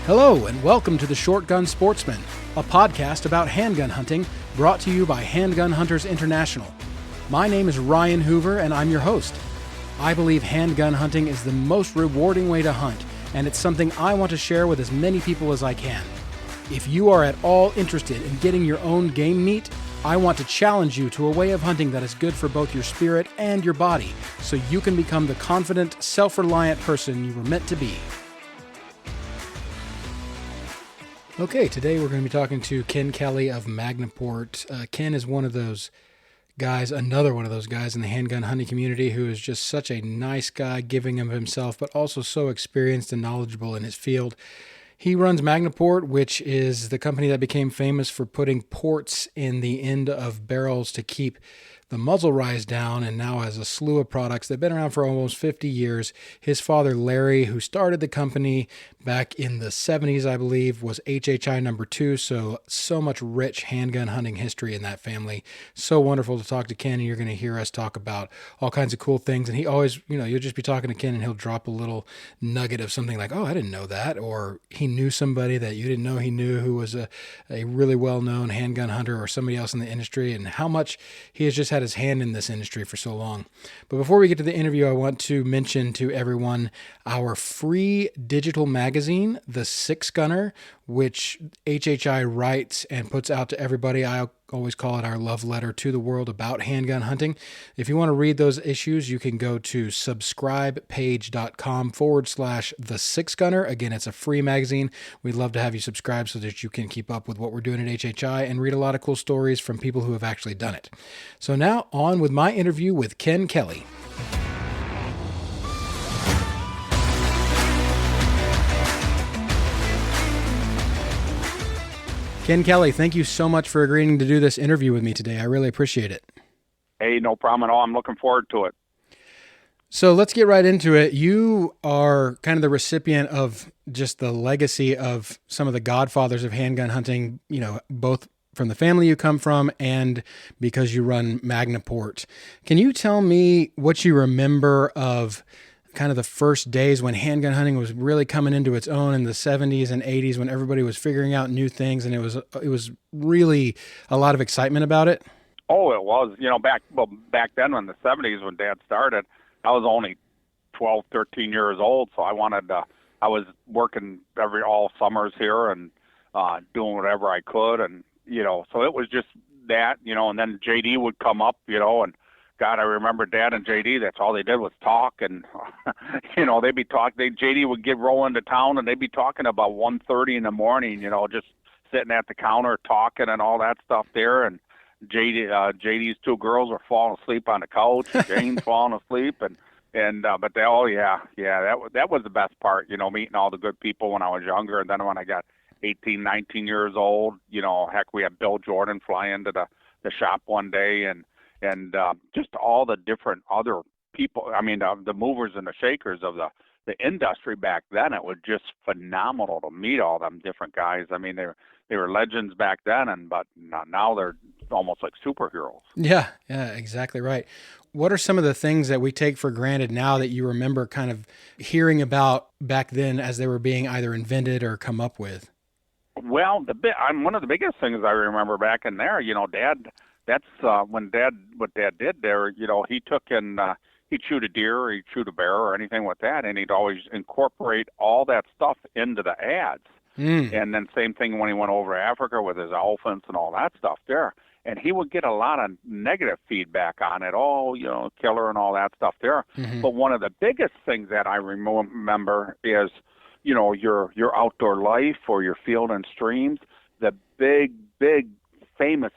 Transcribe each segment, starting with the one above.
Hello and welcome to the Short Gun Sportsman, a podcast about handgun hunting brought to you by Handgun Hunters International. My name is Ryan Hoover and I'm your host. I believe handgun hunting is the most rewarding way to hunt, and it's something I want to share with as many people as I can. If you are at all interested in getting your own game meat, I want to challenge you to a way of hunting that is good for both your spirit and your body, so you can become the confident, self-reliant person you were meant to be. Okay, today we're going to be talking to Ken Kelly of Magnaport. Ken is one of those guys, another one of those guys in the handgun hunting community who is just such a nice guy, giving of himself, but also so experienced and knowledgeable in his field. He runs Magnaport, which is the company that became famous for putting ports in the end of barrels to keep the muzzle rise down, and now has a slew of products. They've been around for almost 50 years. His father, Larry, who started the company back in the 70s, I believe, was HHI number 2, so much rich handgun hunting history in that family. So wonderful to talk to Ken, and you're going to hear us talk about all kinds of cool things. And he always, you'll just be talking to Ken, and he'll drop a little nugget of something like, oh, I didn't know that, or he knew somebody that you didn't know he knew who was a really well-known handgun hunter or somebody else in the industry, and how much he has just had his hand in this industry for so long. But before we get to the interview, I want to mention to everyone our free digital magazine, The Six Gunner, which HHI writes and puts out to everybody. I always call it our love letter to the world about handgun hunting. If you want to read those issues, you can go to subscribepage.com/The Six Gunner. Again, it's a free magazine. We'd love to have you subscribe so that you can keep up with what we're doing at HHI and read a lot of cool stories from people who have actually done it. So now on with my interview with Ken Kelly. Ken Kelly, thank you so much for agreeing to do this interview with me today. I really appreciate it. Hey, no problem at all. I'm looking forward to it. So let's get right into it. You are kind of the recipient of just the legacy of some of the godfathers of handgun hunting, both from the family you come from and because you run Magnaport. Can you tell me what you remember of kind of the first days when handgun hunting was really coming into its own in the 70s and 80s, when everybody was figuring out new things and it was really a lot of excitement about it? Oh, it was. Back then in the 70s when Dad started, I was only 12, 13 years old, so I was working all summers here and doing whatever I could, and so it was just that, and then JD would come up, and God, I remember Dad and JD, that's all they did was talk, and, they'd be talking. JD would roll into town, and they'd be talking about 1:30 in the morning, just sitting at the counter talking and all that stuff there, and JD's two girls were falling asleep on the couch, Jane's falling asleep, but that was the best part, meeting all the good people when I was younger, and then when I got 18, 19 years old, heck, we had Bill Jordan fly into the shop one day, and just all the different other people, the movers and the shakers of the industry back then. It was just phenomenal to meet all them different guys. They were legends back then, but now they're almost like superheroes. Yeah, exactly right. What are some of the things that we take for granted now that you remember kind of hearing about back then as they were being either invented or come up with? Well, one of the biggest things I remember back in there, Dad, that's what Dad did there, he took and he'd shoot a deer or he'd shoot a bear or anything with that, and he'd always incorporate all that stuff into the ads. And then same thing when he went over to Africa with his elephants and all that stuff there. And he would get a lot of negative feedback on it, killer and all that stuff there. Mm-hmm. But one of the biggest things that I remember is, your outdoor life or your field and streams, the big famous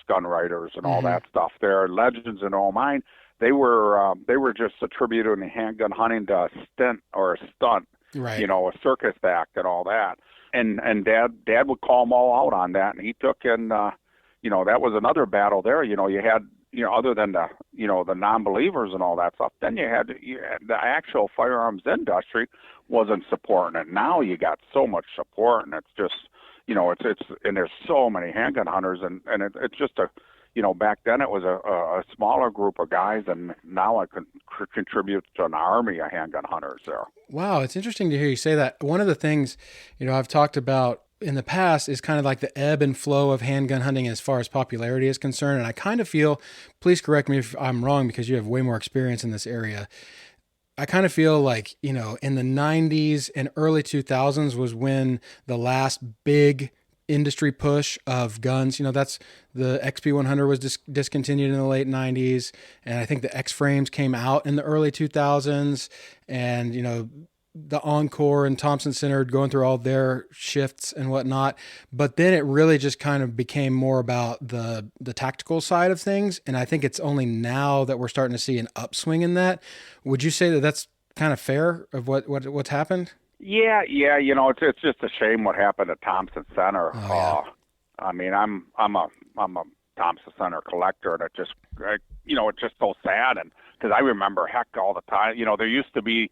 gun writers and all that stuff there, legends in all mine, they were just attributing handgun hunting to a stint or a stunt, right. A circus act and all that. And Dad would call them all out on that, and he took and that was another battle there. You had other than the non-believers and all that stuff, then you had the actual firearms industry wasn't supporting it. Now you got so much support, and it's just it's and there's so many handgun hunters, and it's just a back then it was a smaller group of guys, and now I can contribute to an army of handgun hunters there. Wow, it's interesting to hear you say that. One of the things, I've talked about in the past is kind of like the ebb and flow of handgun hunting as far as popularity is concerned. And I kind of feel, please correct me if I'm wrong because you have way more experience in this area. I kind of feel like, in the 90s and early 2000s was when the last big industry push of guns, that's the XP100 was discontinued in the late 90s. And I think the X frames came out in the early 2000s. And, the Encore and Thompson Center going through all their shifts and whatnot. But then it really just kind of became more about the tactical side of things. And I think it's only now that we're starting to see an upswing in that. Would you say that that's kind of fair of what's happened? Yeah. It's just a shame what happened at Thompson Center. Oh, yeah. I mean, I'm a Thompson Center collector, and it's just so sad. And because I remember, heck, all the time, there used to be,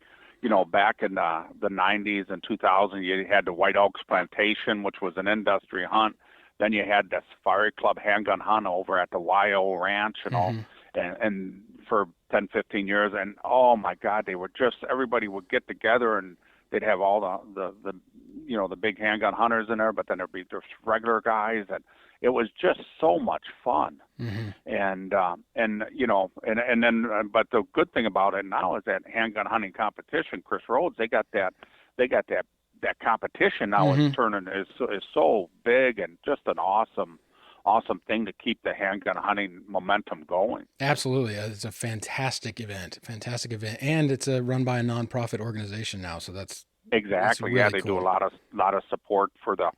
back in the 90s and 2000, you had the White Oaks Plantation, which was an industry hunt. Then you had the Safari Club handgun hunt over at the YO Ranch and all, and for 10, 15 years. And oh my God, they were just, everybody would get together and they'd have all the big handgun hunters in there, but then there'd be just regular guys, and it was just so much fun. And then, but the good thing about it now is that handgun hunting competition, Chris Rhodes, they got that competition now is so big, and just an awesome thing to keep the handgun hunting momentum going. Absolutely. It's a fantastic event, and it's run by a nonprofit organization now. So that's exactly. Really they cool. do a lot of support for the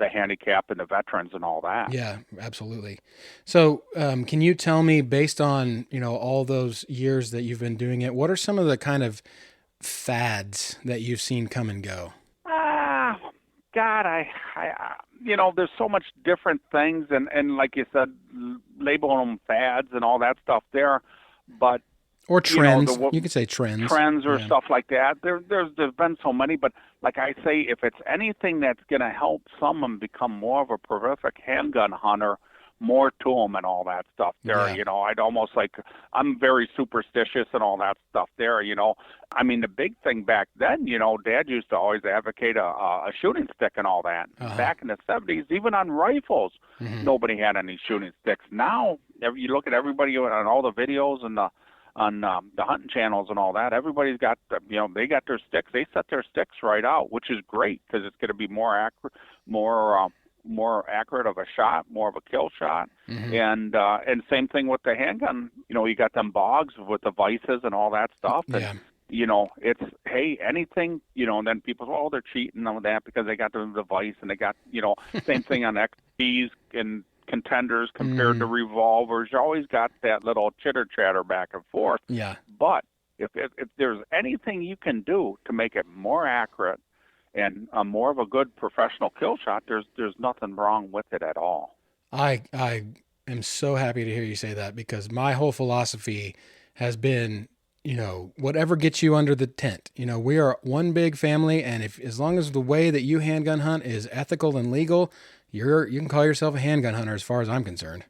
handicap and the veterans and all that. Yeah, absolutely. So, can you tell me, based on, all those years that you've been doing it, what are some of the kind of fads that you've seen come and go? God, I there's so much different things, and like you said, labeling them fads and all that stuff there, but Or trends. You could say trends. Trends or stuff like that. There's been so many, but like I say, if it's anything that's going to help someone become more of a prolific handgun hunter, more to them and all that stuff there. Yeah. I'd almost I'm very superstitious and all that stuff there. I mean, the big thing back then, Dad used to always advocate a shooting stick and all that. Back in the 70s, even on rifles, nobody had any shooting sticks. Now, you look at everybody on all the videos and on the hunting channels and all that, everybody's got, they got their sticks. They set their sticks right out, which is great because it's going to be more accurate, more accurate of a shot, more of a kill shot. And same thing with the handgun. You got them bogs with the vices and all that stuff. And, it's, hey, anything, and then people say, oh, they're cheating on that because they got the device, and they got, same thing on XPs and contenders compared to revolvers. You always got that little chitter chatter back and forth. Yeah. But if there's anything you can do to make it more accurate and more of a good professional kill shot, there's nothing wrong with it at all. I am so happy to hear you say that, because my whole philosophy has been, whatever gets you under the tent. We are one big family, and as long as the way that you handgun hunt is ethical and legal, you can call yourself a handgun hunter as far as I'm concerned.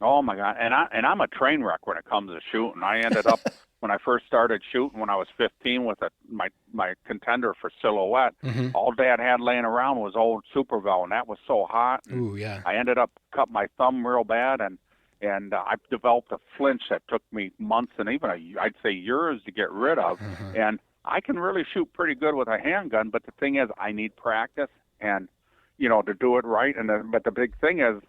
Oh my God. And I'm a train wreck when it comes to shooting. I ended up when I first started shooting when I was 15 with my contender for silhouette. All Dad had laying around was old Supervel, and that was so hot. Ooh, yeah. I ended up cut my thumb real bad, and I developed a flinch that took me months and even I'd say years to get rid of. And I can really shoot pretty good with a handgun, but the thing is, I need practice and to do it right. But the big thing is,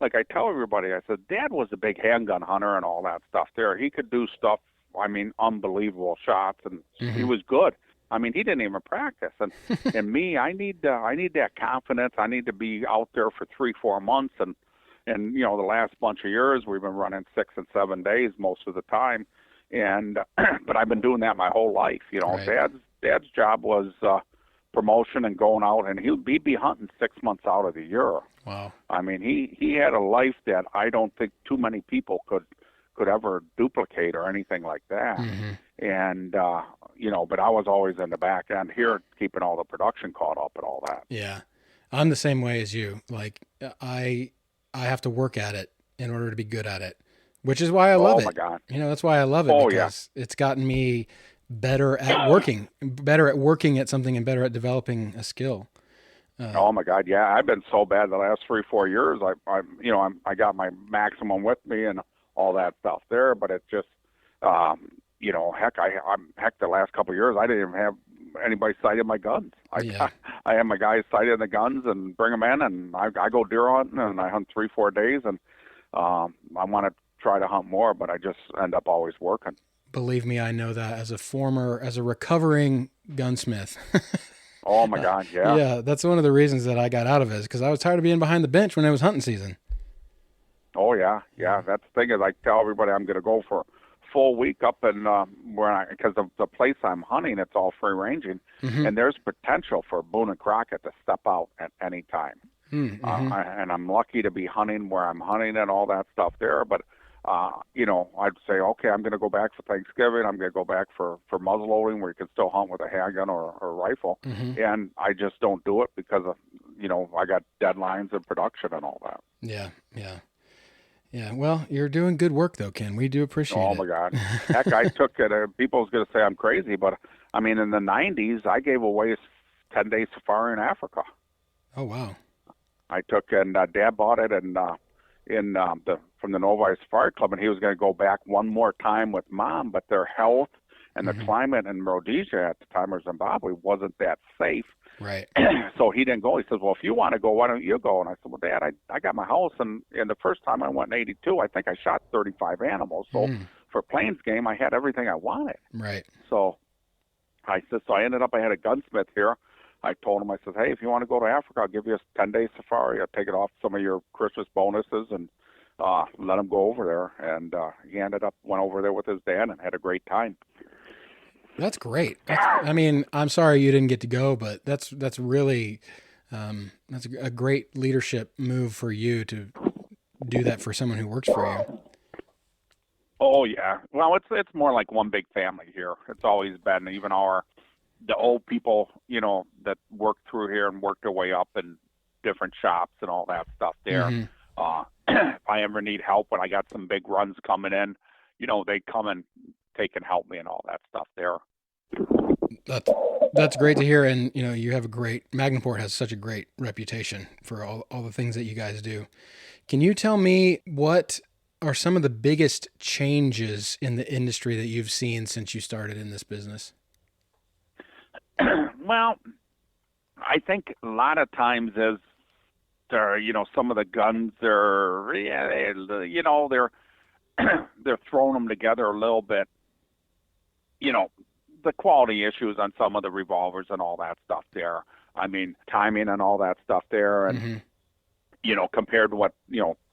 like I tell everybody, I said, Dad was a big handgun hunter and all that stuff there. He could do stuff, I mean, unbelievable shots, and he was good. I mean, he didn't even practice. And me, I need that confidence. I need to be out there for 3-4 months. And the last bunch of years, we've been running 6 and 7 days most of the time. And but I've been doing that my whole life. Right. Dad's job was promotion and going out, and he'd be hunting 6 months out of the year. Wow. I mean, he had a life that I don't think too many people could ever duplicate or anything like that. And but I was always in the back end here, keeping all the production caught up and all that. Yeah. I'm the same way as you. Like, I have to work at it in order to be good at it, which is why I love Oh my it. God. That's why I love it, Oh yeah. because it's gotten me better at working at something and better at developing a skill. Uh, Oh my God. Yeah. I've been so bad the last 3, 4 years. I got my maximum with me and all that stuff there, but it just, heck, the last couple of years, I didn't even have anybody sighted my guns. yeah, I have my guys sighted the guns and bring them in, and I go deer hunting and I hunt 3, 4 days, and I want to try to hunt more, but I just end up always working. believe me, I know that as a recovering gunsmith. Oh my God. Yeah. Yeah, that's one of the reasons that I got out of it, is because I was tired of being behind the bench when it was hunting season. Oh yeah, yeah. That's the thing is, I tell everybody I'm going to go for a full week up in because of the place I'm hunting, it's all free ranging, Mm-hmm. and there's potential for Boone and Crockett to step out at any time. Mm-hmm. And I'm lucky to be hunting where I'm hunting and all that stuff there. But I'd say, okay, I'm going to go back for Thanksgiving. I'm going to go back for muzzle loading, where you can still hunt with a handgun or a rifle, Mm-hmm. and I just don't do it because of I got deadlines and production and all that. Yeah, yeah, yeah. Well, you're doing good work though, Ken. We do appreciate Oh it. my God. Heck, I took it. People's going to say I'm crazy, but I mean, in the 90s, I gave away 10-day safari in Africa. Oh wow. I took, and Dad bought it, and the from the Novi Safari Club, and he was going to go back one more time with Mom, but their health and the Mm-hmm. climate in Rhodesia at the time, or Zimbabwe, wasn't that safe. Right. So he didn't go. He says, "Well, if you want to go, why don't you go?" And I said, "Well, Dad, I got my house, and the first time I went in '82, I think I shot 35 animals. So Mm, for plains game, I had everything I wanted." right. So I ended up, I had a gunsmith here. I told him, I said, "Hey, if you want to go to Africa, I'll give you a 10-day safari. I'll take it off some of your Christmas bonuses and let him go over there." And he went over there with his dad and had a great time. That's great. I mean, I'm sorry you didn't get to go, but that's really that's a great leadership move for you to do that for someone who works for you. Oh yeah. Well, it's more like one big family here. It's always been, even the old people, that worked through here and worked their way up in different shops and all that stuff there. Hmm. If I ever need help when I got some big runs coming in, they come and take and help me and all that stuff there. That's that's great to hear, and you have a great Magnaport has such a great reputation for all the things that you guys do. Can you tell me what are some of the biggest changes in the industry that you've seen since you started in this business? Well, I think a lot of times as some of the guns are, yeah, they're they're throwing them together a little bit. You know, the quality issues on some of the revolvers and all that stuff there. I mean, timing and all that stuff there, and Hmm. compared to what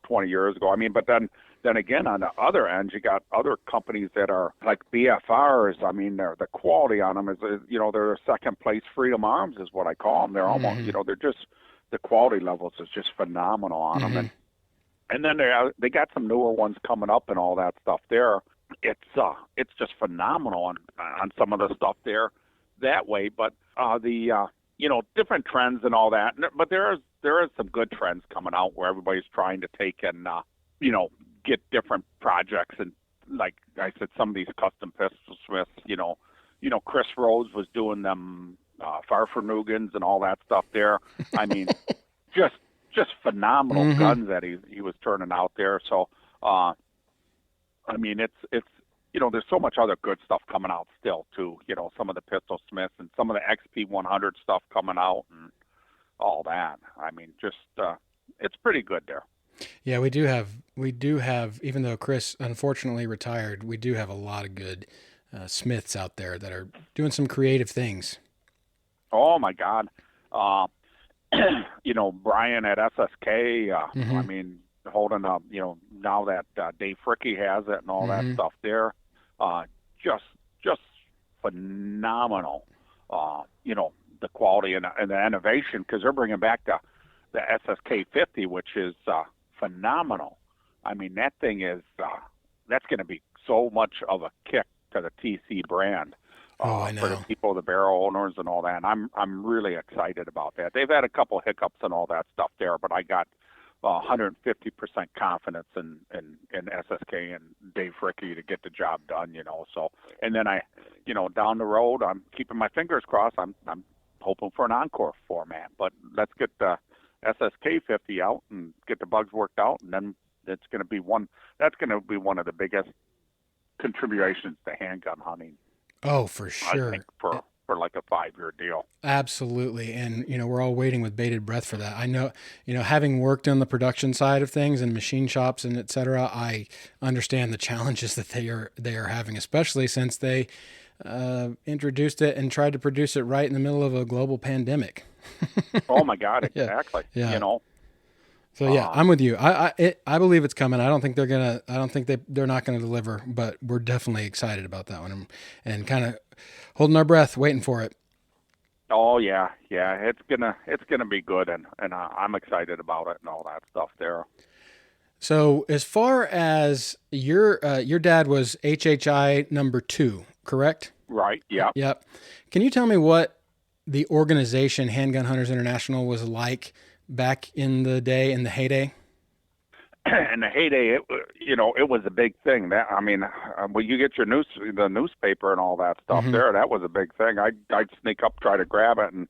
20 years ago. I mean, but then again, on the other end, you got other companies that are like BFRs. I mean, the quality on them is they're second place Freedom Arms is what I call them. They're almost, Hmm. they're just, the quality levels is just phenomenal on them. Hmm. And then they got some newer ones coming up and all that stuff there. It's just phenomenal on some of the stuff there that way. But the different trends and all that. But there is some good trends coming out where everybody's trying to take and you know get different projects, and like I said, some of these custom pistol smiths. Chris Rhodes was doing them Farfernugans and all that stuff there. I mean, just phenomenal Hmm. guns that he was turning out there. So I mean, it's there's so much other good stuff coming out still too. Some of the Pistol Smiths and some of the XP 100 stuff coming out and all that. I mean, just it's pretty good there. Yeah, we do have, even though Chris unfortunately retired, we do have a lot of good Smiths out there that are doing some creative things. Oh my God, uh, Brian at SSK. I Hmm. mean, holding up. Now that Dave Fricky has it and all that Hmm. stuff there, uh, just just phenomenal. The quality and the innovation, because they're bringing back the SSK 50, which is phenomenal. I mean, that thing is that's going to be so much of a kick to the TC brand Oh, I for the know. people, the barrel owners, and all that. And I'm really excited about that. They've had a couple hiccups and all that stuff there, but I got 150% confidence in SSK and Dave Ricky to get the job done, you know. So, and then down the road, I'm keeping my fingers crossed. I'm hoping for an encore format, but let's get the SSK 50 out and get the bugs worked out, and then that's going to be one of the biggest contributions to handgun hunting, Oh, for I sure. think, for like a 5-year deal. Absolutely. And, we're all waiting with bated breath for that. I know, having worked on the production side of things and machine shops and et cetera, I understand the challenges that they are having, especially since they introduced it and tried to produce it right in the middle of a global pandemic. Oh my God, Yeah. exactly. You Yeah. know, So yeah, uh, I'm with you. I believe it's coming. I don't think they're not gonna deliver, but we're definitely excited about that one and kind of holding our breath, waiting for it. oh yeah, yeah, it's gonna be good, and I'm excited about it and all that stuff there. So as far as your dad was HHI number 2, correct? Right. Yep. Yep. Can you tell me what the organization Handgun Hunters International was like back in the day, in the heyday? In the heyday, it was a big thing. That I mean, when you get the newspaper and all that stuff Mm-hmm. there, that was a big thing. I'd sneak up, try to grab it, and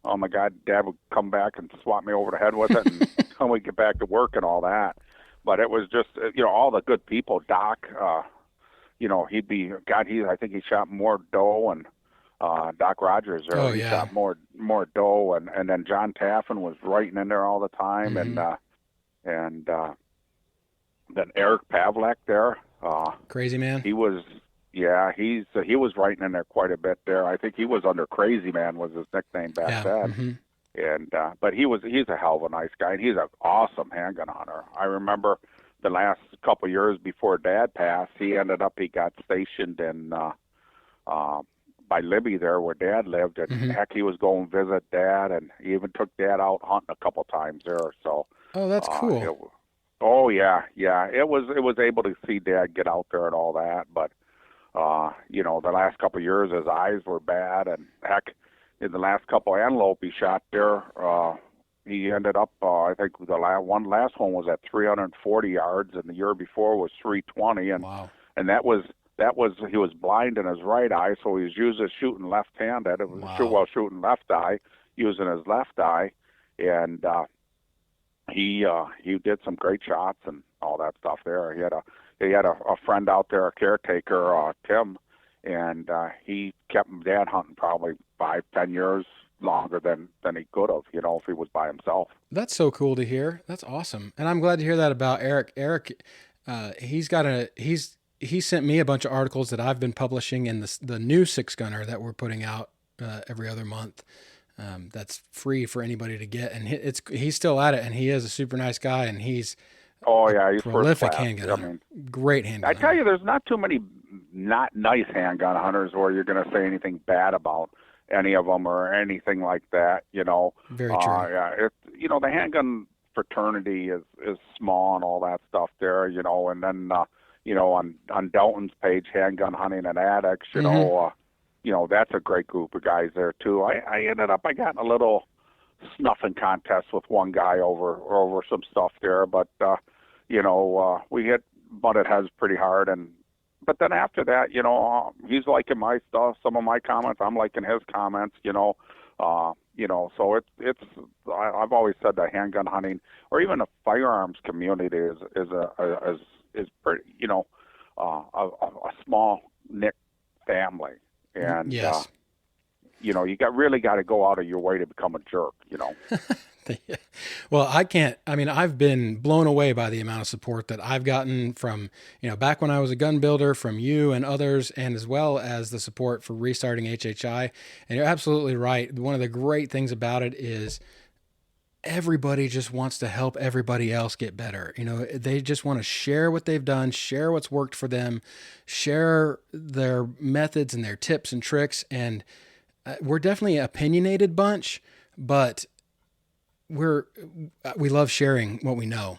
oh my God, Dad would come back and swat me over the head with it, and then we'd get back to work and all that. But it was just all the good people. Doc, he'd be God. I think he shot more doe, and Doc Rogers Oh there, he yeah. shot more doe, and then John Taffin was writing in there all the time, Mm-hmm. and then Eric Pavlak there. Crazy man. He was, yeah, he was writing in there quite a bit there. I think he was under Crazy Man was his nickname back Yeah. then. Mm-hmm. And but he's a hell of a nice guy, and he's an awesome handgun hunter. I remember the last couple of years before Dad passed, he got stationed in by Libby there where Dad lived, and Mm-hmm. heck, he was going to visit Dad, and he even took Dad out hunting a couple times there. So Oh, that's uh, cool. it, oh yeah, yeah, it was able to see Dad get out there and all that, but the last couple of years his eyes were bad, and heck, in the last couple of antelope he shot there, he ended up, I think the last one was at 340 yards, and the year before was 320, Wow. and that was he was blind in his right eye, so he was using shooting left-handed, Wow. shooting left eye, using his left eye, and he did some great shots and all that stuff there. He had a friend out there, a caretaker, Tim, and he kept Dad hunting probably 5-10 years longer than he could have, if he was by himself. That's so cool to hear. That's awesome. And I'm glad to hear that about Eric. Eric, he sent me a bunch of articles that I've been publishing in the new six gunner that we're putting out every other month. That's free for anybody to get, and he's still at it, and he is a super nice guy, and he's Oh a yeah, he's first prolific class. handgun I hunter. mean, Great I handgun tell hunter. you, there's not too many not nice handgun hunters where you're going to say anything bad about any of them or anything like that. Very true. Yeah, the handgun fraternity is small and all that stuff there. And then on Dalton's page, Handgun Hunting and Addicts, Mm-hmm. that's a great group of guys there too. I got in a little snuffing contest with one guy over some stuff there, but we hit butted heads pretty hard, and but then after that, he's liking my stuff, some of my comments, I'm liking his comments, so I've always said that handgun hunting or even a firearms community is pretty, a small knit family, and Yes. really got to go out of your way to become a jerk. Well, I can't. I mean, I've been blown away by the amount of support that I've gotten from, back when I was a gun builder, from you and others, and as well as the support for restarting HHI. And you're absolutely right. One of the great things about it is everybody just wants to help everybody else get better. They just want to share what they've done, share what's worked for them, share their methods and their tips and tricks. And we're definitely an opinionated bunch, but we love sharing what we know.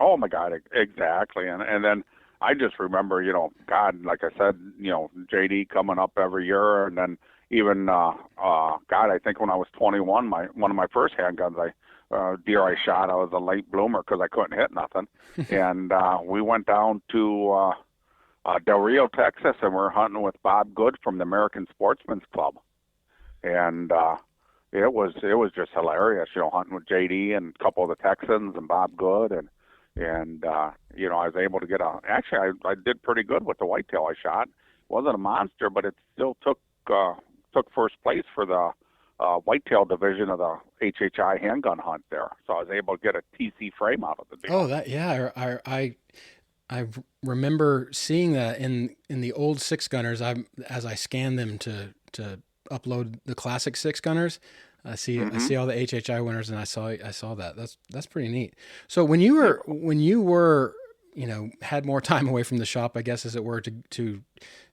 Oh my God, exactly. And then I just remember, God, like I said, JD coming up every year, and then even God, I think when I was 21, one of my first handguns deer I shot. I was a late bloomer because I couldn't hit nothing, and we went down to Del Rio, Texas, and we're hunting with Bob Good from the American Sportsman's Club, and it was just hilarious, hunting with JD and a couple of the Texans and Bob Good, and I was able to get I did pretty good with the whitetail I shot. Wasn't a monster, but it still took first place for the whitetail division of the HHI handgun hunt there. So I was able to get a TC frame out of the deal. Oh, that yeah, I remember seeing that in the old six gunners. As I scanned them to upload the classic six gunners. I see all the HHI winners, and I saw that. That's pretty neat. So when you were had more time away from the shop, I guess as it were, to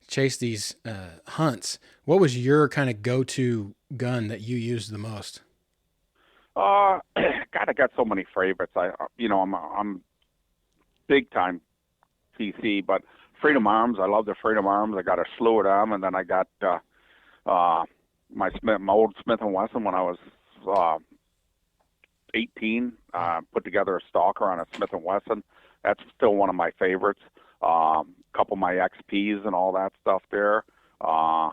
chase these hunts, what was your kind of go-to gun that you used the most? God, I got so many favorites. I'm big time TC, but Freedom Arms. I love the Freedom Arms. I got a slew of them, and then I got my old Smith and Wesson when I was 18. Put together a stalker on a Smith and Wesson. That's still one of my favorites. Couple of my XPs and all that stuff there. So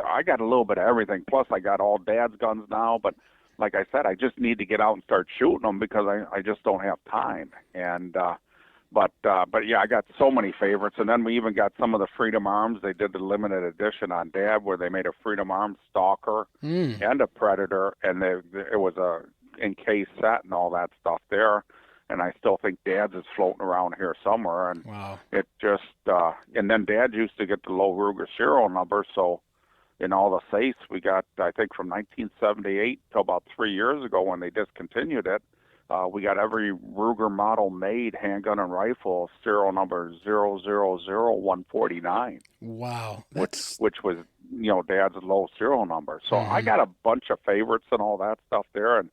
I got a little bit of everything. Plus, I got all Dad's guns now. But like I said, I just need to get out and start shooting them because I just don't have time. And but yeah, I got so many favorites. And then we even got some of the Freedom Arms. They did the limited edition on Dad where they made a Freedom Arms Stalker and a Predator, and it was a encased set and all that stuff there. And I still think Dad's is floating around here somewhere. And Wow. it just, and then Dad used to get the low Ruger serial number. So in all the safes, we got, I think from 1978 till about 3 years ago when they discontinued it, we got every Ruger model made handgun and rifle serial number 000149. Wow. Which was, Dad's low serial number. So I got a bunch of favorites and all that stuff there. And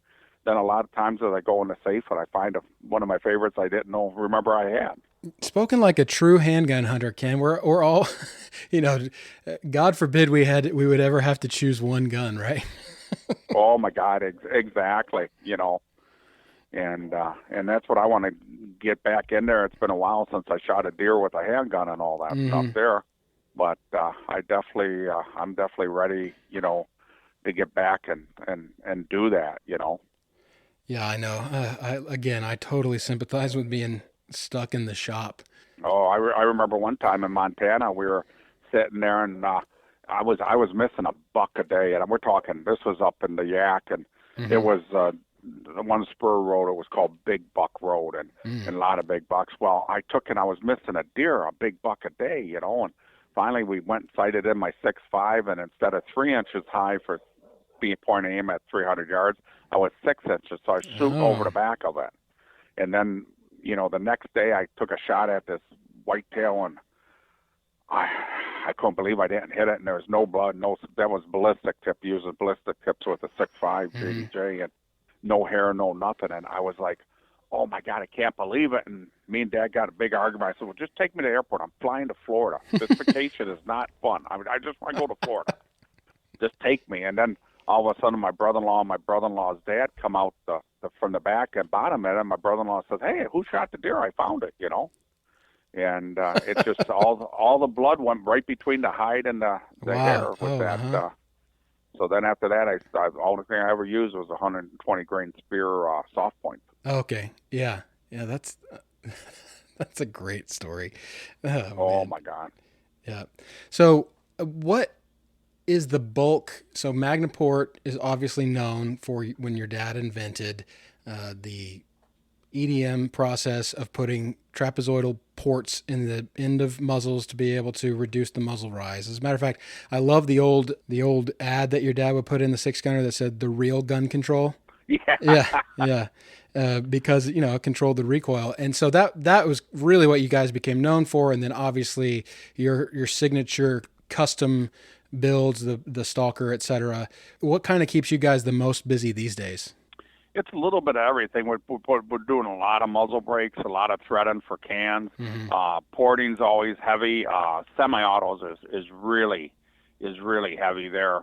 then a lot of times as I go in the safe and I find one of my favorites I didn't remember I had. Spoken like a true handgun hunter, Ken. We're all, God forbid we would ever have to choose one gun, right? Oh my God, exactly. And that's what I want to get back in there. It's been a while since I shot a deer with a handgun and all that stuff there, but I'm definitely ready, to get back and do that, Yeah, I know. I totally sympathize with being stuck in the shop. Oh, I remember one time in Montana, we were sitting there and I was missing a buck a day, and we're talking, this was up in the Yak, and it was the one spur road. It was called Big Buck Road, and a lot of big bucks. Well, I was missing a deer, a big buck a day, and finally we went and sighted in my 6.5, and instead of 3 inches high for being point aim at 300 yards, I was 6 inches, so I shoot over the back of it. And then, the next day I took a shot at this whitetail, and I couldn't believe I didn't hit it, and there was no blood, that was ballistic tip, using ballistic tips with a 6.5 JDJ, and no hair, no nothing. And I was like, oh my God, I can't believe it. And me and Dad got a big argument. I said, well, just take me to the airport. I'm flying to Florida. This vacation is not fun. I just want to go to Florida. Just take me. And then all of a sudden, my brother-in-law and my brother-in-law's dad come out from the back and bottom it, and my brother-in-law says, hey, who shot the deer? I found it, And it's just all the blood went right between the hide and the hair with that. So then after that, the only thing I ever used was a 120 grain spear soft point. Okay, yeah, that's that's a great story. Oh my God. Yeah. So what is the bulk? So Magnaport is obviously known for when your dad invented the EDM process of putting trapezoidal ports in the end of muzzles to be able to reduce the muzzle rise. As a matter of fact, I love the old ad that your dad would put in the six gunner that said the real gun control. Yeah. Because it controlled the recoil, and so that was really what you guys became known for. And then obviously your signature custom builds, the Stalker, etc. What kind of keeps you guys the most busy these days? It's a little bit of everything. We're doing a lot of muzzle brakes, a lot of threading for cans. Porting's always heavy. Semi-autos is really is really heavy there.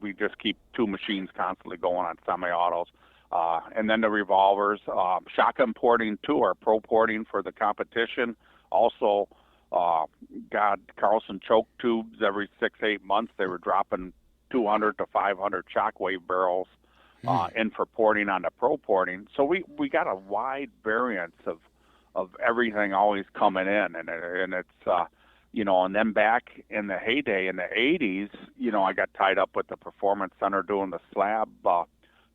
We just keep two machines constantly going on semi-autos. And then the revolvers, shotgun porting too, or pro porting for the competition. Also, got Carlson choke tubes every 6-8 months. They were dropping 200 to 500 shockwave barrels in for porting on the pro porting. So we got a wide variance of everything always coming in, and it's and then back in the heyday in the 80s, I got tied up with the Performance Center doing the slab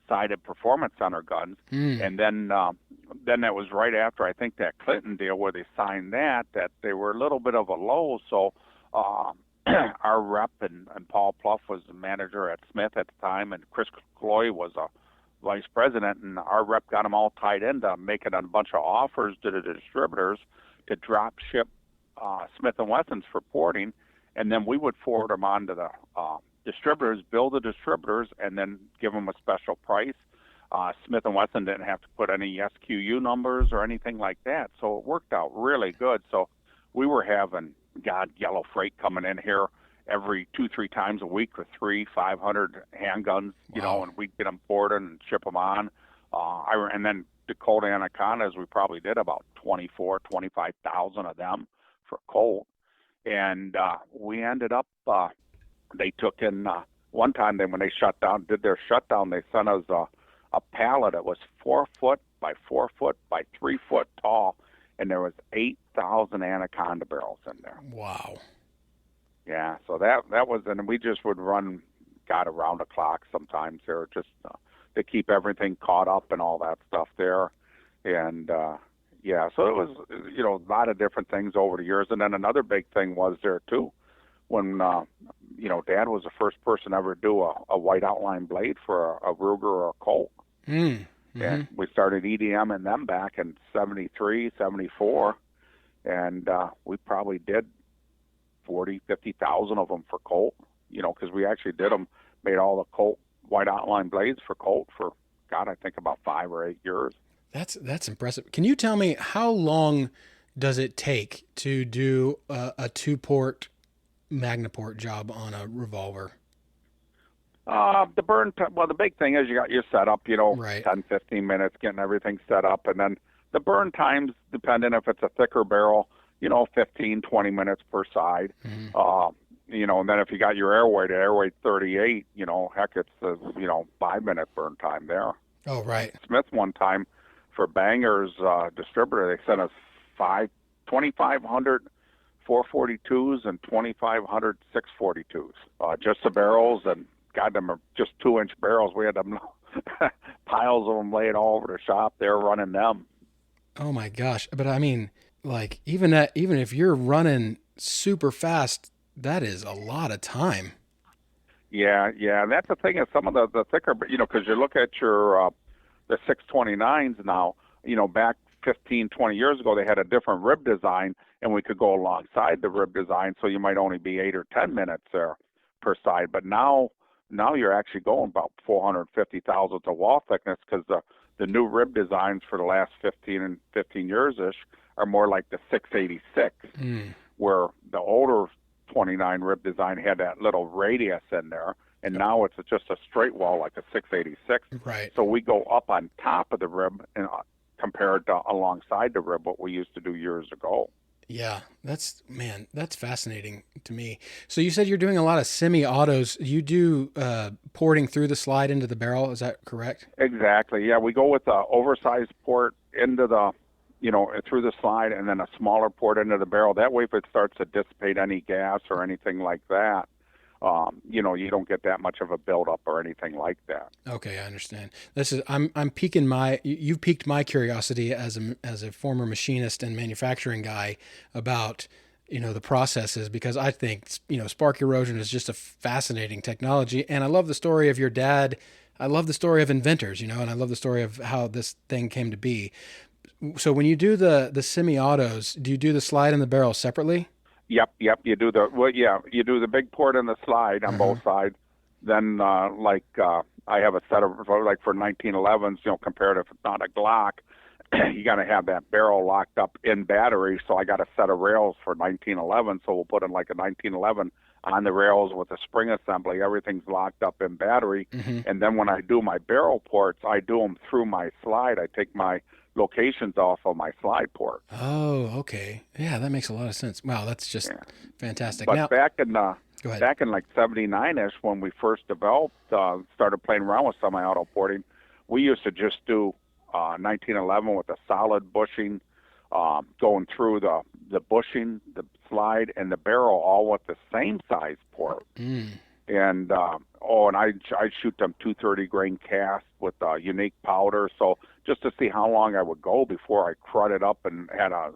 sided Performance Center guns, and then that was right after I think that Clinton deal where they signed that they were a little bit of a low. So our rep and Paul Pluff was the manager at Smith at the time, and Chris Cloy was a vice president, and our rep got them all tied into making a bunch of offers to the distributors to drop ship Smith & Wessons for porting, and then we would forward them on to the distributors, bill the distributors, and then give them a special price. Smith & Wesson didn't have to put any SQU numbers or anything like that, so it worked out really good. So we were having, yellow freight coming in here every 2-3 times a week with 300-500 handguns, Wow. and we'd get them ported and ship them on. And then Dakota Anacondas, we probably did about 25,000 of them for Colt. And we ended up, they took in, one time when they did their shutdown, they sent us a pallet that was 4 foot by 4 foot by 3 foot tall, and there was 8,000 Anaconda barrels in there. Wow. Yeah, so that was, and we just would run, around the clock sometimes there, just to keep everything caught up and all that stuff there. And so it was, a lot of different things over the years. And then another big thing was there too, when Dad was the first person ever to do a white outline blade for a Ruger or a Colt. And we started EDM in them back in 73, 74, and we probably did 50,000 of them for Colt, because we actually made all the Colt white outline blades for Colt for, I think about 5 or 8 years. That's impressive. Can you tell me how long does it take to do a 2-port Magnaport job on a revolver? The burn time, well, the big thing is you got your setup, Right. 10, 15 minutes getting everything set up. And then the burn times, depending if it's a thicker barrel, 15, 20 minutes per side. And then if you got your airway 38, heck, it's a, 5-minute burn time there. Oh, right. Smith one time for Banger's distributor, they sent us 2,500 442s and 2,500 642s. Just the barrels, and them are just 2-inch barrels. We had them piles of them laid all over the shop there running them. Oh my gosh. But I mean, like even if you're running super fast, that is a lot of time. Yeah. And that's the thing is some of the thicker, because you look at your the 629s now, back 15, 20 years ago, they had a different rib design, and we could go alongside the rib design, so you might only be 8 or 10 minutes there per side. But now you're actually going about 450 thousandths of wall thickness, because the new rib designs for the last 15 years-ish are more like the 686, where the older 29 rib design had that little radius in there, and now it's just a straight wall like a 686. Right. So we go up on top of the rib and compared to alongside the rib, what we used to do years ago. Yeah, that's fascinating to me. So you said you're doing a lot of semi-autos. You do porting through the slide into the barrel. Is that correct? Exactly. Yeah, we go with the oversized port into the, through the slide, and then a smaller port into the barrel. That way, if it starts to dissipate any gas or anything like that, you don't get that much of a buildup or anything like that. Okay, I understand. I'm piquing you've piqued my curiosity as a former machinist and manufacturing guy about, the processes, because I think, spark erosion is just a fascinating technology. And I love the story of your dad. I love the story of inventors, and I love the story of how this thing came to be. So when you do the semi-autos, do you do the slide and the barrel separately? Yep. You do you do the big port and the slide on both sides. Then, I have a set of, like for 1911s, compared if it's not a Glock, you got to have that barrel locked up in battery. So I got a set of rails for 1911. So we'll put in like a 1911 on the rails with a spring assembly. Everything's locked up in battery. Hmm. And then when I do my barrel ports, I do them through my slide. I take my locations off of my slide port. Oh, okay. Yeah, that makes a lot of sense. Wow, that's just Yeah. fantastic. But Now, go ahead. back in like '79ish, when we first developed, started playing around with semi-auto porting, we used to just do 1911 with a solid bushing, going through the bushing, the slide, and the barrel all with the same size port. Mm. And and I shoot them 230 grain cast with unique powder, so just to see how long I would go before I crud it up and had a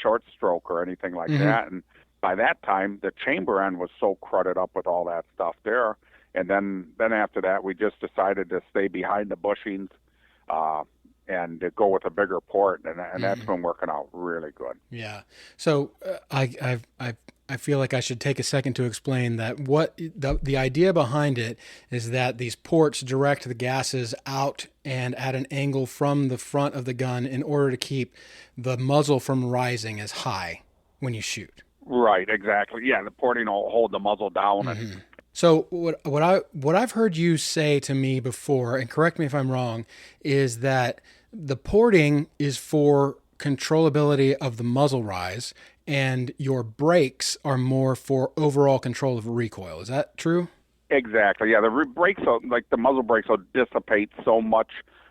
short stroke or anything like Hmm. that. And by that time, the chamber end was so cruded up with all that stuff there. And then after that, we just decided to stay behind the bushings, uh, and to go with a bigger port, and that's Hmm. been working out really good. Yeah. So I feel like I should take a second to explain that what the idea behind it is that these ports direct the gases out and at an angle from the front of the gun in order to keep the muzzle from rising as high when you shoot. Right, exactly. Yeah, the porting will hold the muzzle down, and Hmm. So what I've heard you say to me before, and correct me if I'm wrong, is that the porting is for controllability of the muzzle rise, and your brakes are more for overall control of recoil. Is that true? exactly. Yeah, the brakes, will, like the muzzle brakes, will dissipate so much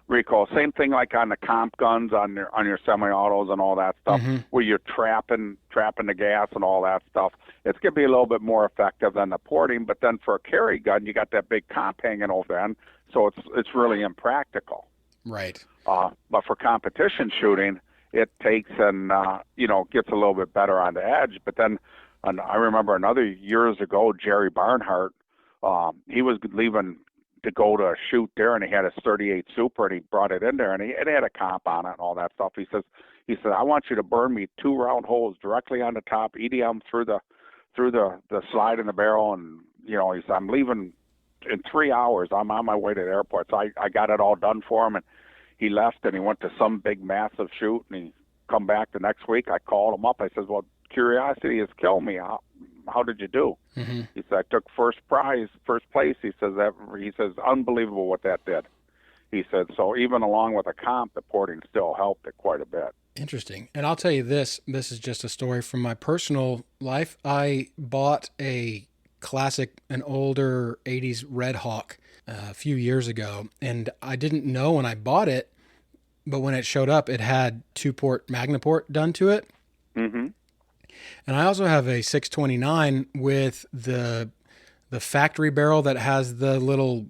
recoil. Same thing like on the comp guns on your semi-autos and all that stuff, Hmm. where you're trapping the gas and all that stuff. It's gonna be a little bit more effective than the porting, but then for a carry gun, you got that big comp hanging over end, so it's really impractical. Right. But for competition shooting, it takes and gets a little bit better on the edge. But then, and I remember another years ago, Jerry Barnhart, he was leaving to go to a shoot there, and he had a 38 Super, and he brought it in there, and it had a comp on it and all that stuff. He said, I want you to burn me 2 round holes directly on the top, EDM through the slide in the barrel, and he said, I'm leaving in 3 hours. I'm on my way to the airport, so I got it all done for him, and he left and he went to some big massive shoot, and he come back the next week. I called him up. I said, well, curiosity has killed me. How did you do? Hmm. He said, I took first place. He says, unbelievable what that did. He said, so even along with a comp, the porting still helped it quite a bit. Interesting. And I'll tell you this. This is just a story from my personal life. I bought an older 80s Red Hawk a few years ago, and I didn't know when I bought it, but when it showed up, it had 2-port Magnaport done to it. Mm-hmm. And I also have a 629 with the factory barrel that has the little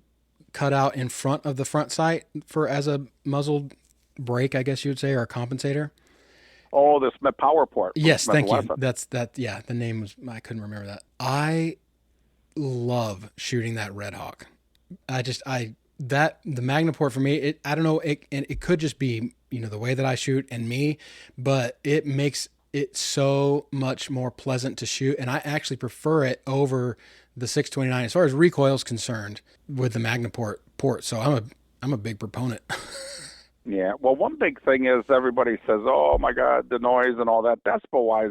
cutout in front of the front sight for as a muzzled brake, I guess you would say, or a compensator. Oh, the Smith Power Port from Yes, Smith& thank you. Wesson. That's that. Yeah, the name was, I couldn't remember that. I love shooting that Red Hawk. That the Magnaport for me, I don't know, it could just be, the way that I shoot and me, but it makes it so much more pleasant to shoot, and I actually prefer it over the 629 as far as recoil is concerned with the Magnaport port. So I'm a big proponent. Yeah. Well, one big thing is everybody says, "Oh my God, the noise and all that." Decibel wise,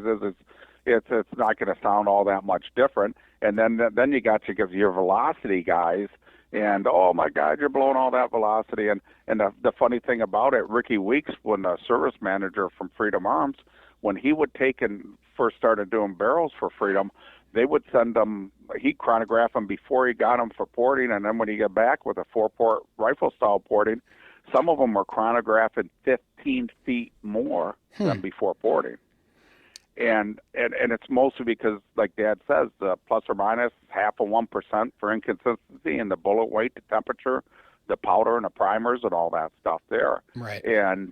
it's not going to sound all that much different. And then you got your velocity guys, and oh my God, you're blowing all that velocity. And the funny thing about it, Ricky Weeks, when the service manager from Freedom Arms, when he would take and first started doing barrels for Freedom, they would send them. He'd chronograph them before he got them for porting, and then when he got back with a 4-port rifle style porting, some of them were chronographing 15 feet more than before porting. And it's mostly because, like Dad says, the plus or minus 0.5% for inconsistency in the bullet weight, the temperature, the powder and the primers and all that stuff there. Right. And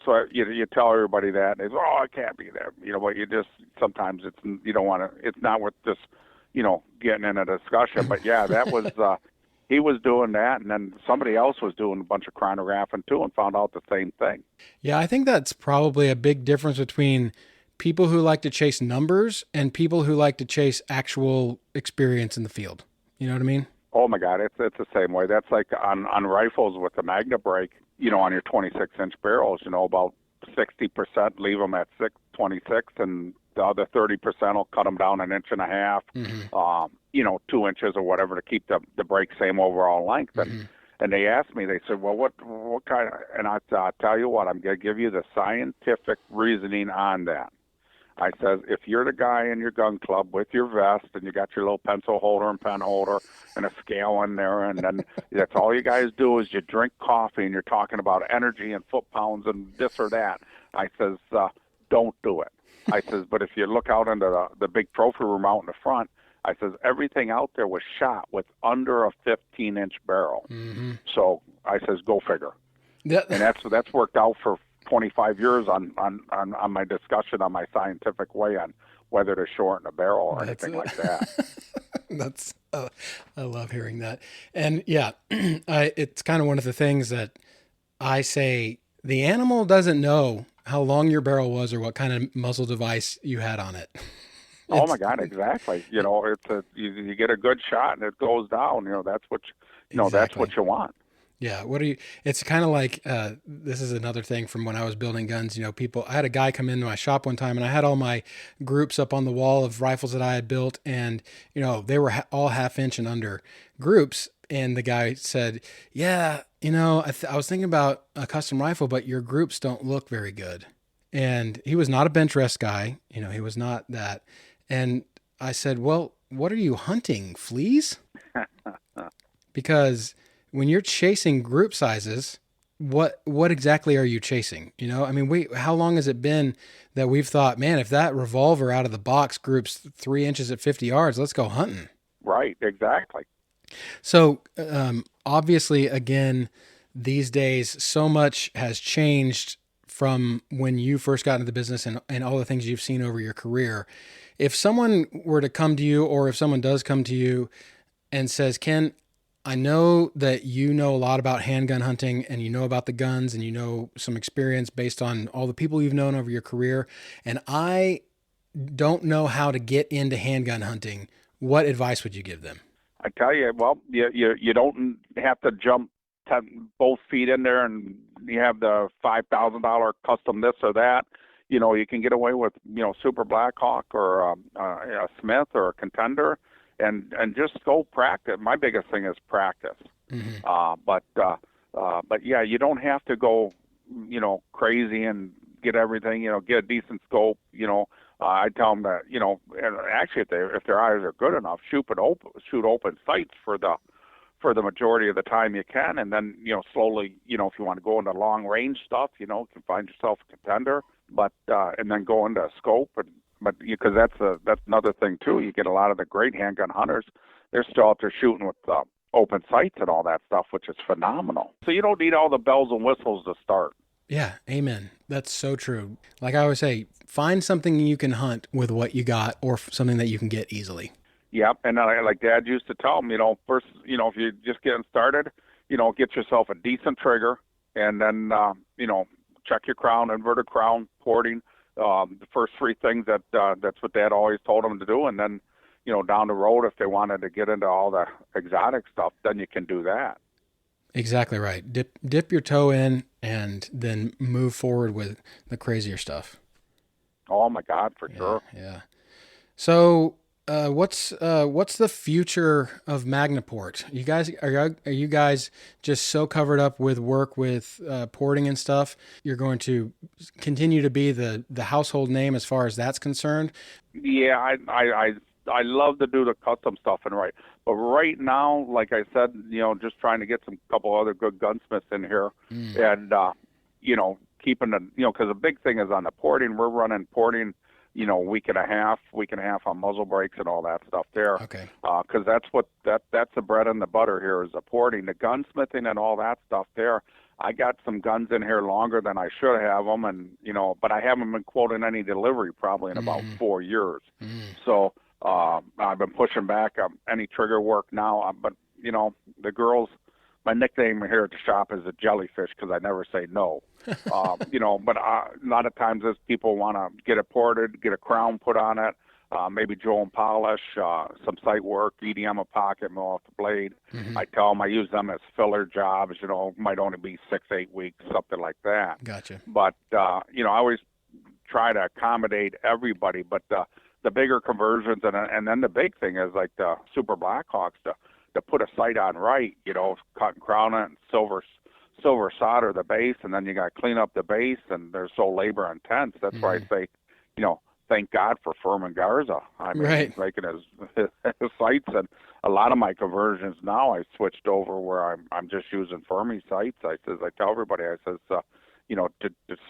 so you tell everybody that, and they say, oh, it can't be there. But you just sometimes you don't want to. It's not worth just getting in a discussion. But yeah, that was. He was doing that, and then somebody else was doing a bunch of chronographing too, and found out the same thing. Yeah, I think that's probably a big difference between people who like to chase numbers and people who like to chase actual experience in the field. You know what I mean? Oh my God, it's the same way. That's like on rifles with the Magna brake, on your 26-inch barrels. About 60%, leave them at 26, and the other 30% will cut them down an inch and a half, 2 inches or whatever to keep the brake same overall length. And they asked me, they said, well, what kind of, and I tell you what, I'm going to give you the scientific reasoning on that. I says, if you're the guy in your gun club with your vest and you got your little pencil holder and pen holder and a scale in there, and then that's all you guys do is you drink coffee and you're talking about energy and foot pounds and this or that, I says, don't do it. I says, but if you look out into the big trophy room out in the front, I says, everything out there was shot with under a 15-inch barrel. So I says, go figure. And that's worked out for 25 years on my discussion on my scientific way on whether to shorten a barrel or anything like that. I love hearing that. And yeah, it's kind of one of the things that I say, the animal doesn't know how long your barrel was or what kind of muzzle device you had on it. Oh my God, exactly. It's you get a good shot and it goes down. That's what that's what you want. Yeah. It's kind of like, this is another thing from when I was building guns, I had a guy come into my shop one time and I had all my groups up on the wall of rifles that I had built, and, they were all 1/2 inch and under groups. And the guy said, yeah, I was thinking about a custom rifle, but your groups don't look very good. And he was not a bench rest guy. He was not that. And I said, well, what are you hunting? Fleas? Because when you're chasing group sizes, what exactly are you chasing? How long has it been that we've thought, man, if that revolver out of the box groups 3 inches at 50 yards, let's go hunting. Right. Exactly. So, obviously, again, these days, so much has changed from when you first got into the business and all the things you've seen over your career. If someone were to come to you, or if someone does come to you and says, Ken, I know that you know a lot about handgun hunting and you know about the guns and you know some experience based on all the people you've known over your career, and I don't know how to get into handgun hunting, what advice would you give them? I tell you, well, you don't have to jump both feet in there and you have the $5,000 custom this or that. You can get away with, Super Blackhawk or a Smith or a Contender, and just go practice. My biggest thing is practice. But yeah, you don't have to go, crazy and get everything, get a decent scope. I tell them that, and actually if their eyes are good enough, shoot open sights for the majority of the time you can, and then slowly, if you want to go into long range stuff, you can find yourself a Contender, but and then go into a scope, but because that's another thing too. You get a lot of the great handgun hunters, they're still out there shooting with open sights and all that stuff, which is phenomenal. So you don't need all the bells and whistles to start. Yeah, amen. That's so true. Like I always say, find something you can hunt with what you got, or something that you can get easily. Yep, and like Dad used to tell them, first, if you're just getting started, get yourself a decent trigger, and then, check your crown, inverted crown, porting, the first three things that's what Dad always told them to do, and then, down the road, if they wanted to get into all the exotic stuff, then you can do that. Exactly right. Dip your toe in and then move forward with the crazier stuff. Oh my God, for sure. Yeah. So, what's the future of Magnaport? Are you guys just so covered up with work with porting and stuff? You're going to continue to be the household name as far as that's concerned? Yeah, I love to do the custom stuff but right now, like I said, just trying to get some couple other good gunsmiths in here, and keeping the because the big thing is on the porting. We're running porting, week and a half on muzzle brakes and all that stuff there. Okay. Because that's the bread and the butter here is the porting, the gunsmithing and all that stuff there. I got some guns in here longer than I should have them, and but I haven't been quoting any delivery probably in about 4 years. So I've been pushing back any trigger work now. But the girls, my nickname here at the shop is a jellyfish because I never say no. But a lot of times as people want to get it ported, get a crown put on it, maybe drill and polish, some site work, EDM a pocket, mill off the blade. Mm-hmm. I tell them I use them as filler jobs, might only be 6-8 weeks, something like that. Gotcha. But, I always try to accommodate everybody, but the bigger conversions, and then the big thing is like the Super Blackhawks, to put a sight on right, cut and crown it and silver solder the base, and then you got to clean up the base, and they're so labor intense. That's why I say, thank God for Furman Garza. I mean, right. he's making his sights, and a lot of my conversions now I switched over where I'm just using Fermi sights. I tell everybody, I says, to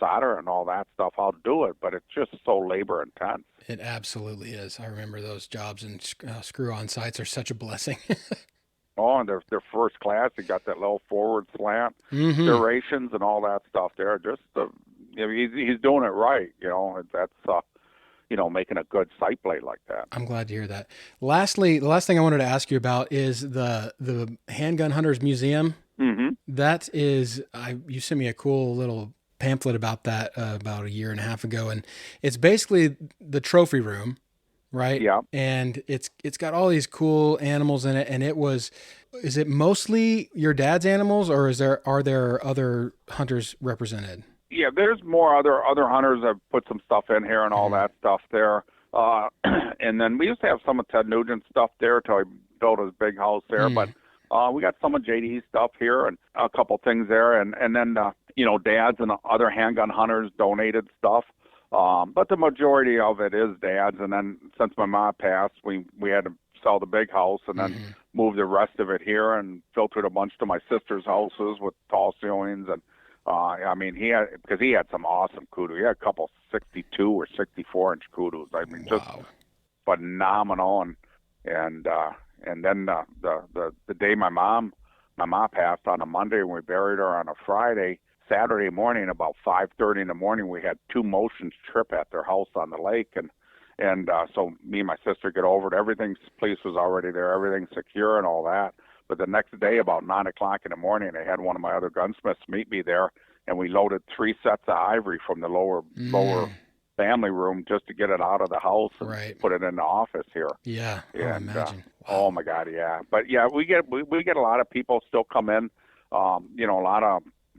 solder and all that stuff, I'll do it, but it's just so labor intense. It absolutely is. I remember those jobs, and screw-on sights are such a blessing. Oh, and they're first class. You got that little forward slant durations and all that stuff there. Just he's doing it right. That's making a good sight blade like that. I'm glad to hear that. Lastly, the last thing I wanted to ask you about is the Handgun Hunters Museum. Mm-hmm. That is, you sent me a cool little pamphlet about that about a year and a half ago, and it's basically the trophy room, right? Yeah. And it's got all these cool animals in it, and is it mostly your dad's animals, or are there other hunters represented? Yeah, there's more other hunters that put some stuff in here and all that stuff there. And then we used to have some of Ted Nugent's stuff there till he built his big house there. But we got some of JD's stuff here and a couple things there. And then, dads and other handgun hunters donated stuff. But the majority of it is dad's. And then since my mom passed, we had to sell the big house and then move the rest of it here and filtered a bunch to my sister's houses with tall ceilings. And he had some awesome kudu. He had a couple 62 or 64 inch kudus. I mean, just phenomenal. And then the day my mom passed on a Monday, and we buried her on a Friday. Saturday morning, about 5:30 in the morning, we had 2 motions trip at their house on the lake, and so me and my sister get over it. Everything's police was already there, everything's secure and all that. But the next day, about 9 o'clock in the morning, I had one of my other gunsmiths meet me there, and we loaded 3 sets of ivory from the lower family room just to get it out of the house and put it in the office here. Yeah, and, imagine. Oh my God, yeah. But yeah, we get a lot of people still come in. A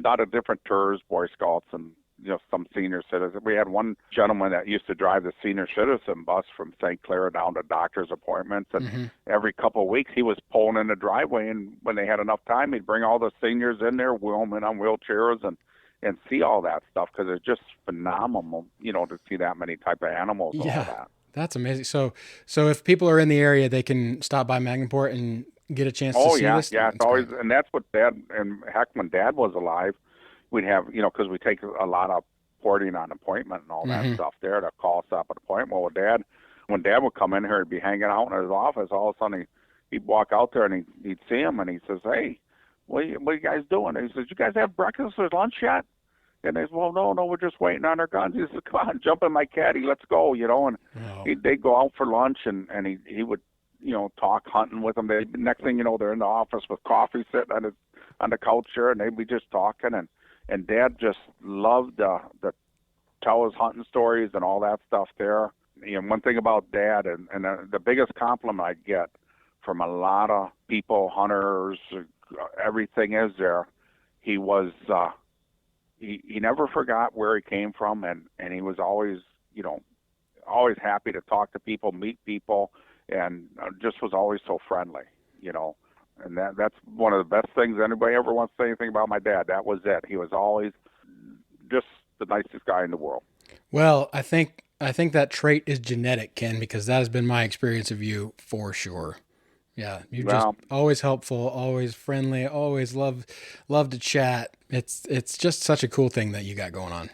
lot of different tours, Boy Scouts, and some senior citizens. We had one gentleman that used to drive the senior citizen bus from St. Clair down to doctor's appointments, and every couple of weeks he was pulling in the driveway, and when they had enough time, he'd bring all the seniors in there, wheel them in on wheelchairs, and see all that stuff, because it's just phenomenal, to see that many type of animals. And all that. That's amazing. So if people are in the area, they can stop by Magnaport and get a chance to see this? Yeah, it's always, and that's what Dad, and heck, when Dad was alive, we'd have, because we take a lot of porting on appointment and all that stuff there to call us up at appointment. Well, when Dad would come in here, he'd be hanging out in his office. All of a sudden, he'd walk out there and he'd see him, and he says, "Hey, what are you guys doing?" And he says, "You guys have breakfast or lunch yet?" And they said, "Well, no, we're just waiting on our guns." He said, "Come on, jump in my caddy, let's go," And they'd go out for lunch, and he would, talk hunting with them. Next thing you know, they're in the office with coffee sitting on the couch there, and they'd be just talking. And Dad just loved to tell his hunting stories and all that stuff there. One thing about Dad, and the biggest compliment I get from a lot of people, hunters, everything is there, he was, he never forgot where he came from, and he was always, always happy to talk to people, meet people, and just was always so friendly, And that's one of the best things. Anybody ever wants to say anything about my dad, that was it. He was always just the nicest guy in the world. Well, I think that trait is genetic, Ken, because that has been my experience of you for sure. Yeah, you're just always helpful, always friendly, always love to chat. It's just such a cool thing that you got going on.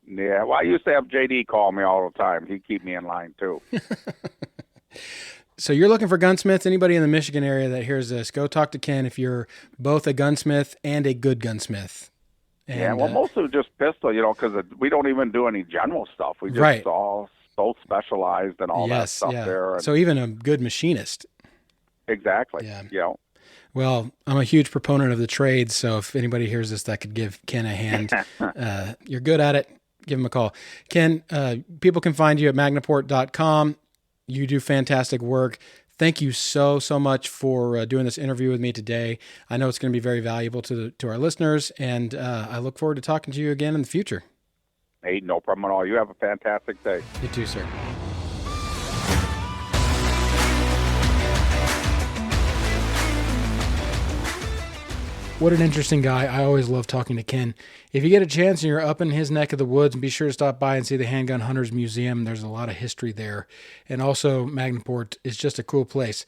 Yeah, well, I used to have JD call me all the time. He'd keep me in line too. So you're looking for gunsmiths. Anybody in the Michigan area that hears this, go talk to Ken if you're both a gunsmith and a good gunsmith. And, mostly just pistol, because we don't even do any general stuff. We just all so specialized and all that stuff there. And so even a good machinist. Exactly. Yeah. Well, I'm a huge proponent of the trades, so if anybody hears this that could give Ken a hand, you're good at it, give him a call. Ken, people can find you at magnaport.com. You do fantastic work. Thank you so much for doing this interview with me today. I know it's going to be very valuable to our listeners, and I look forward to talking to you again in the future. Hey, no problem at all. You have a fantastic day. You too, sir. What an interesting guy. I always love talking to Ken. If you get a chance and you're up in his neck of the woods, be sure to stop by and see the Handgun Hunters Museum. There's a lot of history there. And also, Magnaport is just a cool place.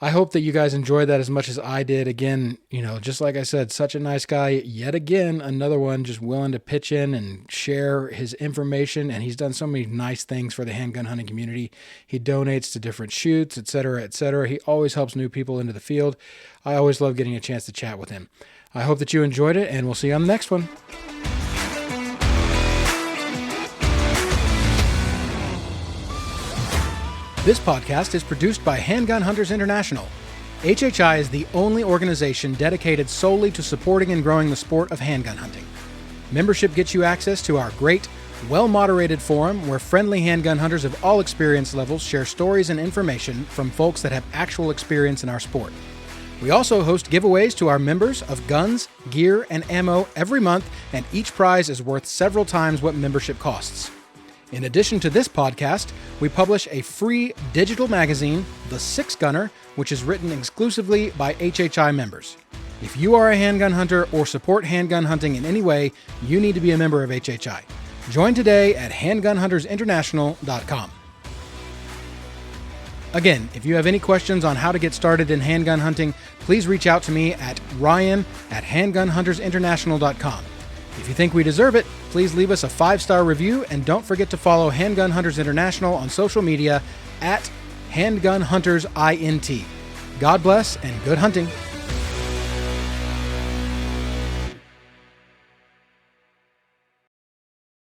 I hope that you guys enjoyed that as much as I did. Again, just like I said, such a nice guy. Yet again, another one just willing to pitch in and share his information. And he's done so many nice things for the handgun hunting community. He donates to different shoots, et cetera, et cetera. He always helps new people into the field. I always love getting a chance to chat with him. I hope that you enjoyed it, and we'll see you on the next one. This podcast is produced by Handgun Hunters International. HHI is the only organization dedicated solely to supporting and growing the sport of handgun hunting. Membership gets you access to our great, well-moderated forum where friendly handgun hunters of all experience levels share stories and information from folks that have actual experience in our sport. We also host giveaways to our members of guns, gear, and ammo every month, and each prize is worth several times what membership costs. In addition to this podcast, we publish a free digital magazine, The Six Gunner, which is written exclusively by HHI members. If you are a handgun hunter or support handgun hunting in any way, you need to be a member of HHI. Join today at handgunhuntersinternational.com. Again, if you have any questions on how to get started in handgun hunting, please reach out to me at ryan@handgunhuntersinternational.com. If you think we deserve it, please leave us a 5-star review, and don't forget to follow Handgun Hunters International on social media at Handgun Hunters INT. God bless and good hunting.